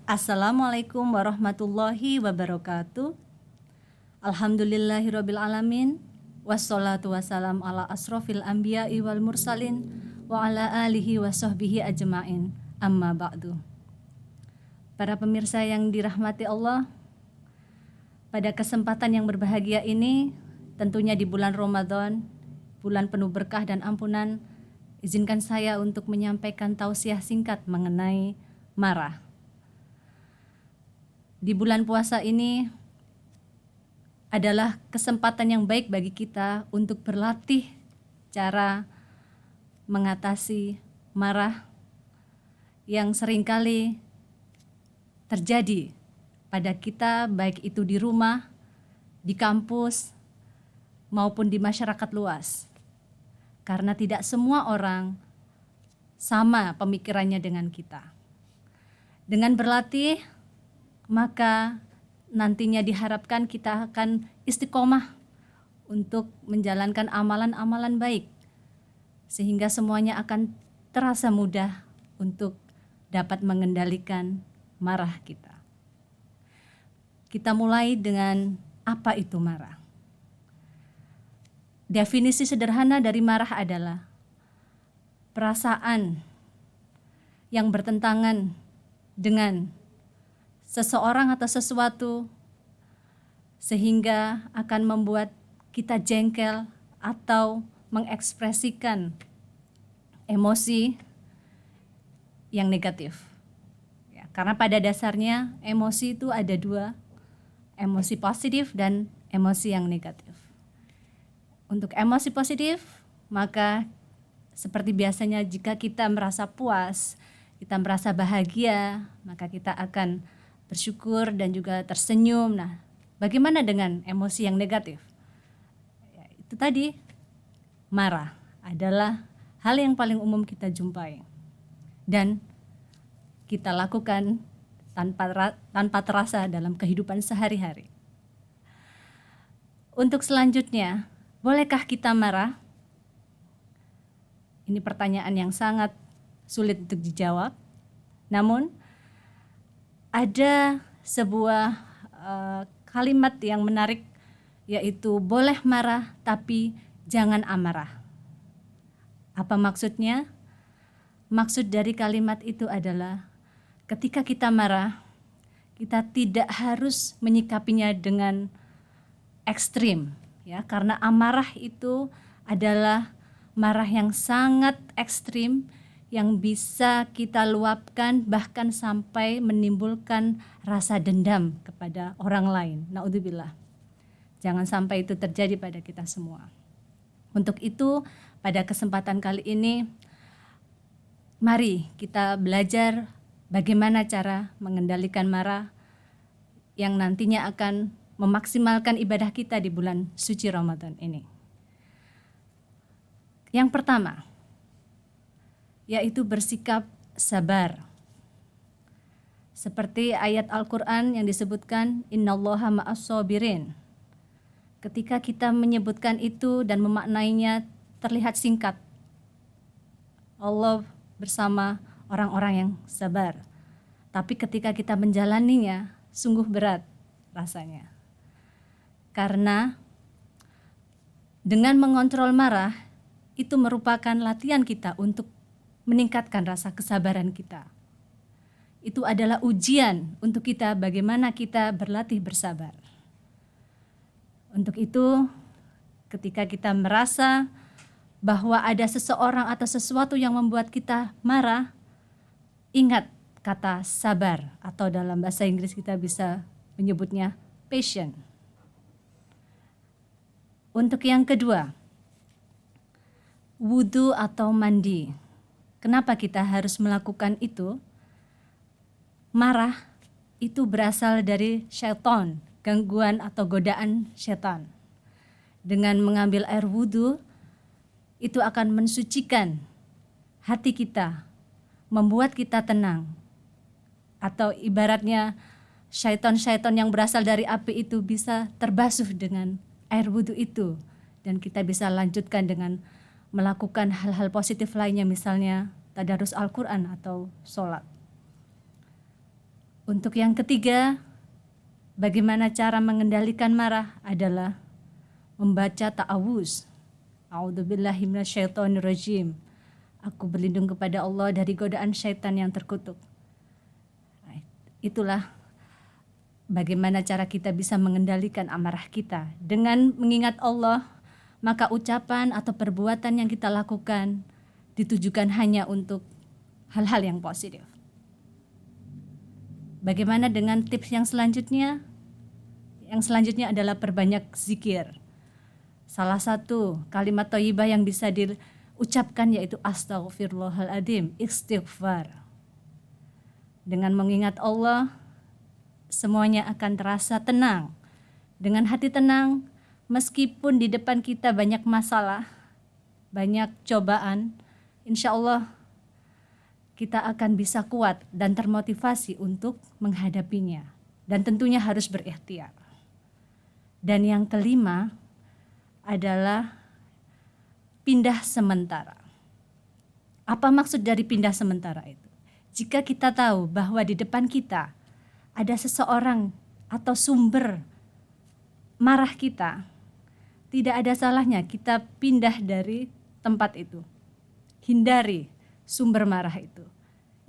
Assalamualaikum warahmatullahi wabarakatuh. Alhamdulillahirabbil alamin. Wassalatu wassalam ala asrofil anbiya'i wal mursalin wa ala alihi wa sahbihi ajma'in. Amma ba'du. Para pemirsa yang dirahmati Allah, pada kesempatan yang berbahagia ini, tentunya di bulan Ramadan, bulan penuh berkah dan ampunan, izinkan saya untuk menyampaikan tausiah singkat mengenai marah. Di bulan puasa ini adalah kesempatan yang baik bagi kita untuk berlatih cara mengatasi marah yang seringkali terjadi pada kita, baik itu di rumah, di kampus, maupun di masyarakat luas. Karena tidak semua orang sama pemikirannya dengan kita. Dengan berlatih, maka nantinya diharapkan kita akan istiqomah untuk menjalankan amalan-amalan baik, sehingga semuanya akan terasa mudah untuk dapat mengendalikan marah kita. Kita mulai dengan apa itu marah. Definisi sederhana dari marah adalah perasaan yang bertentangan dengan seseorang atau sesuatu sehingga akan membuat kita jengkel atau mengekspresikan emosi yang negatif. Ya, karena pada dasarnya emosi itu ada dua, emosi positif dan emosi yang negatif. Untuk emosi positif, maka seperti biasanya jika kita merasa puas, kita merasa bahagia, maka kita akan bersyukur dan juga tersenyum. Nah, bagaimana dengan emosi yang negatif? Ya, itu tadi, marah adalah hal yang paling umum kita jumpai dan kita lakukan tanpa terasa dalam kehidupan sehari-hari. Untuk selanjutnya, bolehkah kita marah? Ini pertanyaan yang sangat sulit untuk dijawab. Namun ada sebuah kalimat yang menarik, yaitu boleh marah tapi jangan amarah. Apa maksudnya? Maksud dari kalimat itu adalah ketika kita marah, kita tidak harus menyikapinya dengan ekstrim, ya, karena amarah itu adalah marah yang sangat ekstrim yang bisa kita luapkan bahkan sampai menimbulkan rasa dendam kepada orang lain. Naudzubillah. Jangan sampai itu terjadi pada kita semua. Untuk itu, pada kesempatan kali ini, mari kita belajar bagaimana cara mengendalikan marah yang nantinya akan memaksimalkan ibadah kita di bulan suci Ramadan ini. Yang pertama, yaitu bersikap sabar. Seperti ayat Al-Quran yang disebutkan, Innallaha ma'as-sabirin. Ketika kita menyebutkan itu dan memaknainya terlihat singkat. Allah bersama orang-orang yang sabar. Tapi ketika kita menjalaninya, sungguh berat rasanya. Karena dengan mengontrol marah, itu merupakan latihan kita untuk meningkatkan rasa kesabaran kita. Itu adalah ujian untuk kita bagaimana kita berlatih bersabar. Untuk itu, ketika kita merasa bahwa ada seseorang atau sesuatu yang membuat kita marah, ingat kata sabar, atau dalam bahasa Inggris kita bisa menyebutnya patient. Untuk yang kedua, wudu atau mandi. Kenapa kita harus melakukan itu? Marah itu berasal dari syaitan, gangguan atau godaan syaitan. Dengan mengambil air wudhu, itu akan mensucikan hati kita, membuat kita tenang. Atau ibaratnya syaitan-syaitan yang berasal dari api itu bisa terbasuh dengan air wudhu itu. Dan kita bisa lanjutkan dengan melakukan hal-hal positif lainnya, misalnya tadarus Al-Quran atau sholat. Untuk yang ketiga, bagaimana cara mengendalikan marah adalah membaca ta'awuz. A'udzubillahi minasyaitonirrajim. Aku berlindung kepada Allah dari godaan syaitan yang terkutuk. Itulah bagaimana cara kita bisa mengendalikan amarah kita. Dengan mengingat Allah, maka ucapan atau perbuatan yang kita lakukan ditujukan hanya untuk hal-hal yang positif. Bagaimana dengan tips yang selanjutnya? Yang selanjutnya adalah perbanyak zikir. Salah satu kalimat thayyibah yang bisa diucapkan yaitu astaghfirullahaladzim, istighfar. Dengan mengingat Allah, semuanya akan terasa tenang. Dengan hati tenang, meskipun di depan kita banyak masalah, banyak cobaan, insya Allah kita akan bisa kuat dan termotivasi untuk menghadapinya. Dan tentunya harus berikhtiar. Dan yang kelima adalah pindah sementara. Apa maksud dari pindah sementara itu? Jika kita tahu bahwa di depan kita ada seseorang atau sumber marah kita, tidak ada salahnya kita pindah dari tempat itu. Hindari sumber marah itu.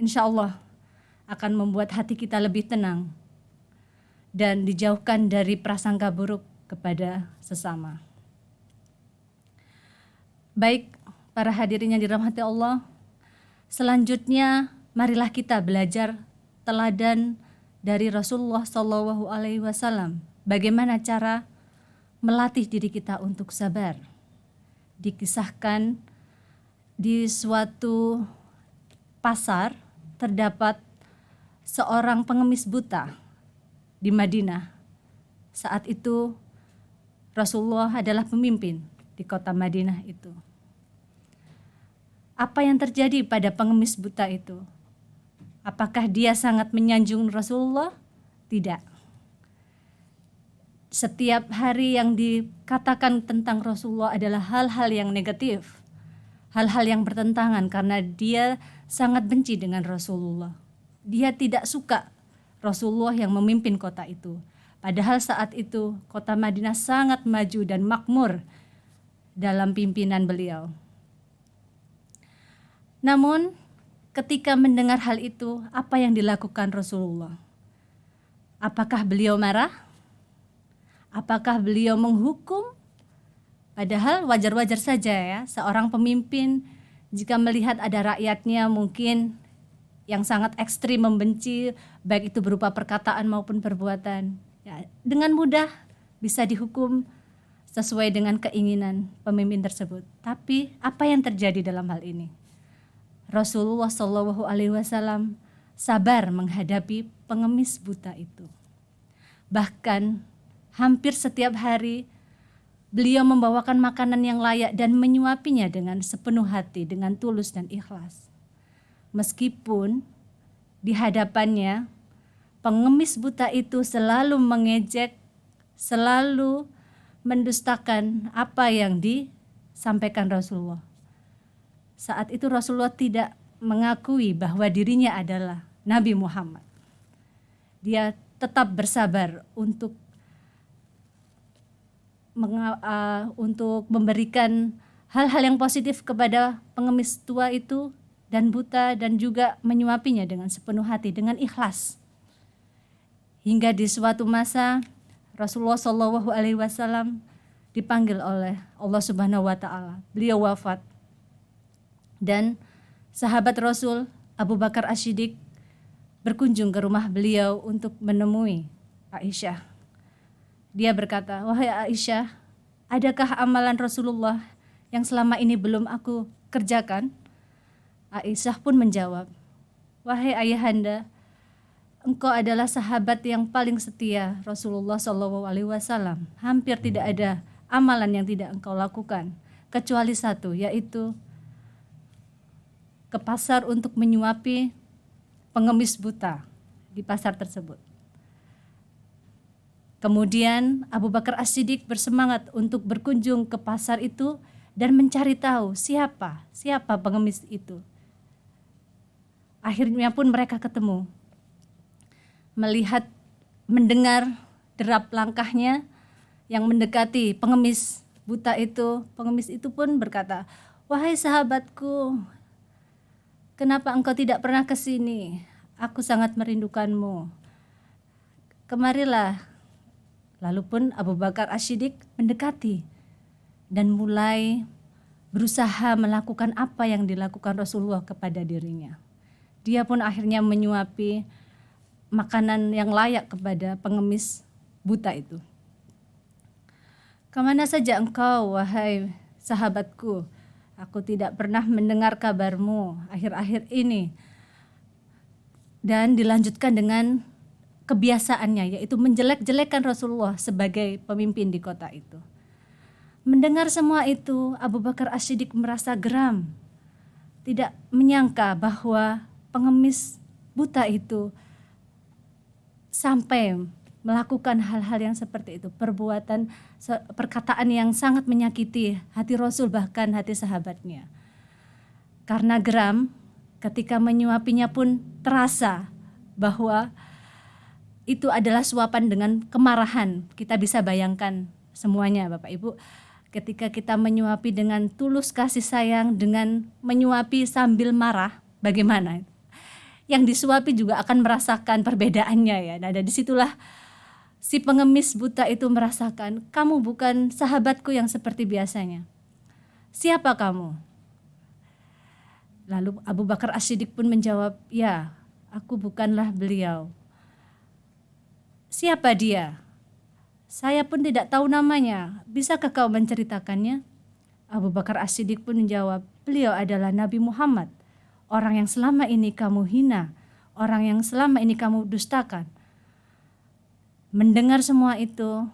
Insya Allah akan membuat hati kita lebih tenang dan dijauhkan dari prasangka buruk kepada sesama. Baik, para hadirin yang dirahmati Allah, selanjutnya marilah kita belajar teladan dari Rasulullah SAW. Bagaimana cara melatih diri kita untuk sabar. Dikisahkan di suatu pasar terdapat seorang pengemis buta di Madinah. Saat itu Rasulullah adalah pemimpin di kota Madinah itu. Apa yang terjadi pada pengemis buta itu? Apakah dia sangat menyanjung Rasulullah? Tidak. Setiap hari yang dikatakan tentang Rasulullah adalah hal-hal yang negatif, hal-hal yang bertentangan karena dia sangat benci dengan Rasulullah. Dia tidak suka Rasulullah yang memimpin kota itu. Padahal saat itu kota Madinah sangat maju dan makmur dalam pimpinan beliau. Namun ketika mendengar hal itu, apa yang dilakukan Rasulullah? Apakah beliau marah? Apakah beliau menghukum? Padahal wajar-wajar saja ya, seorang pemimpin jika melihat ada rakyatnya mungkin yang sangat ekstrim membenci, baik itu berupa perkataan maupun perbuatan, ya, dengan mudah bisa dihukum sesuai dengan keinginan pemimpin tersebut. Tapi apa yang terjadi dalam hal ini? Rasulullah SAW sabar menghadapi pengemis buta itu. Bahkan hampir setiap hari beliau membawakan makanan yang layak dan menyuapinya dengan sepenuh hati, dengan tulus dan ikhlas. Meskipun di hadapannya pengemis buta itu selalu mengejek, selalu mendustakan apa yang disampaikan Rasulullah. Saat itu Rasulullah tidak mengakui bahwa dirinya adalah Nabi Muhammad. Dia tetap bersabar untuk memberikan hal-hal yang positif kepada pengemis tua itu dan buta, dan juga menyuapinya dengan sepenuh hati, dengan ikhlas. Hingga di suatu masa Rasulullah SAW dipanggil oleh Allah Subhanahu wa Ta'ala. Beliau wafat. Dan sahabat Rasul Abu Bakar As-Siddiq berkunjung ke rumah beliau untuk menemui Aisyah. Dia berkata, "Wahai Aisyah, adakah amalan Rasulullah yang selama ini belum aku kerjakan?" Aisyah pun menjawab, "Wahai ayahanda, engkau adalah sahabat yang paling setia Rasulullah SAW. Hampir tidak ada amalan yang tidak engkau lakukan, kecuali satu, yaitu ke pasar untuk menyuapi pengemis buta di pasar tersebut." Kemudian Abu Bakar As-Siddiq bersemangat untuk berkunjung ke pasar itu dan mencari tahu siapa pengemis itu. Akhirnya pun mereka ketemu. melihat, mendengar derap langkahnya yang mendekati pengemis buta itu. Pengemis itu pun berkata, "Wahai sahabatku, kenapa engkau tidak pernah ke sini? Aku sangat merindukanmu. Kemarilah." Lalu pun Abu Bakar As-Siddiq mendekati dan mulai berusaha melakukan apa yang dilakukan Rasulullah kepada dirinya. Dia pun akhirnya menyuapi makanan yang layak kepada pengemis buta itu. "Kemana saja engkau, wahai sahabatku? Aku tidak pernah mendengar kabarmu akhir-akhir ini." Dan dilanjutkan dengan kebiasaannya, yaitu menjelek-jelekan Rasulullah sebagai pemimpin di kota itu. Mendengar semua itu, Abu Bakar As-Siddiq merasa geram, tidak menyangka bahwa pengemis buta itu sampai melakukan hal-hal yang seperti itu, perkataan yang sangat menyakiti hati Rasul, bahkan hati sahabatnya. Karena geram, ketika menyuapinya pun terasa bahwa itu adalah suapan dengan kemarahan. Kita bisa bayangkan semuanya, Bapak Ibu, ketika kita menyuapi dengan tulus kasih sayang, dengan menyuapi sambil marah, bagaimana? Yang disuapi juga akan merasakan perbedaannya ya. Nah, dari situlah si pengemis buta itu merasakan, kamu bukan sahabatku yang seperti biasanya. Siapa kamu? Lalu Abu Bakar As-Siddiq pun menjawab, ya, aku bukanlah beliau. Siapa dia? Saya pun tidak tahu namanya. Bisakah kau menceritakannya? Abu Bakar As-Siddiq pun menjawab, beliau adalah Nabi Muhammad, orang yang selama ini kamu hina, orang yang selama ini kamu dustakan. Mendengar semua itu,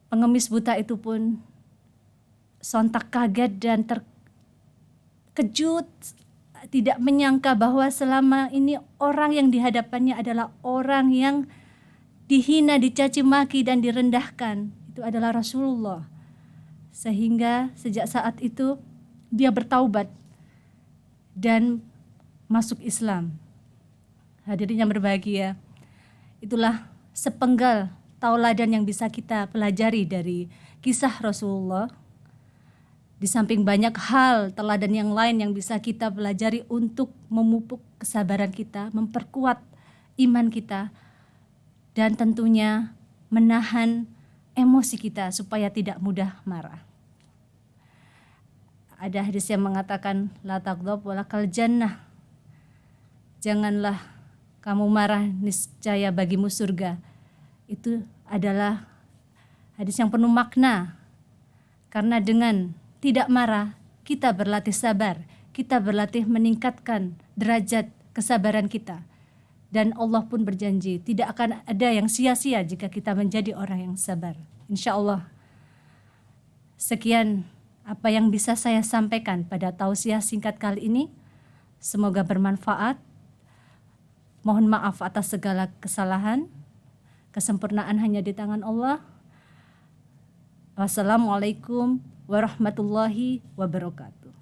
pengemis buta itu pun sontak kaget dan terkejut, tidak menyangka bahwa selama ini orang yang dihadapannya adalah orang yang dihina, dicaci maki dan direndahkan. Itu adalah Rasulullah. Sehingga sejak saat itu dia bertaubat dan masuk Islam. Hadirin yang berbahagia, itulah sepenggal tauladan yang bisa kita pelajari dari kisah Rasulullah. Di samping banyak hal teladan yang lain yang bisa kita pelajari untuk memupuk kesabaran kita, memperkuat iman kita, dan tentunya menahan emosi kita supaya tidak mudah marah. Ada hadis yang mengatakan, la taghdab walakal jannah. Janganlah kamu marah, niscaya bagimu surga. Itu adalah hadis yang penuh makna. Karena dengan tidak marah, kita berlatih sabar, kita berlatih meningkatkan derajat kesabaran kita. Dan Allah pun berjanji tidak akan ada yang sia-sia jika kita menjadi orang yang sabar. Insya Allah. Sekian apa yang bisa saya sampaikan pada tausiah singkat kali ini. Semoga bermanfaat. Mohon maaf atas segala kesalahan. Kesempurnaan hanya di tangan Allah. Wassalamualaikum warahmatullahi wabarakatuh.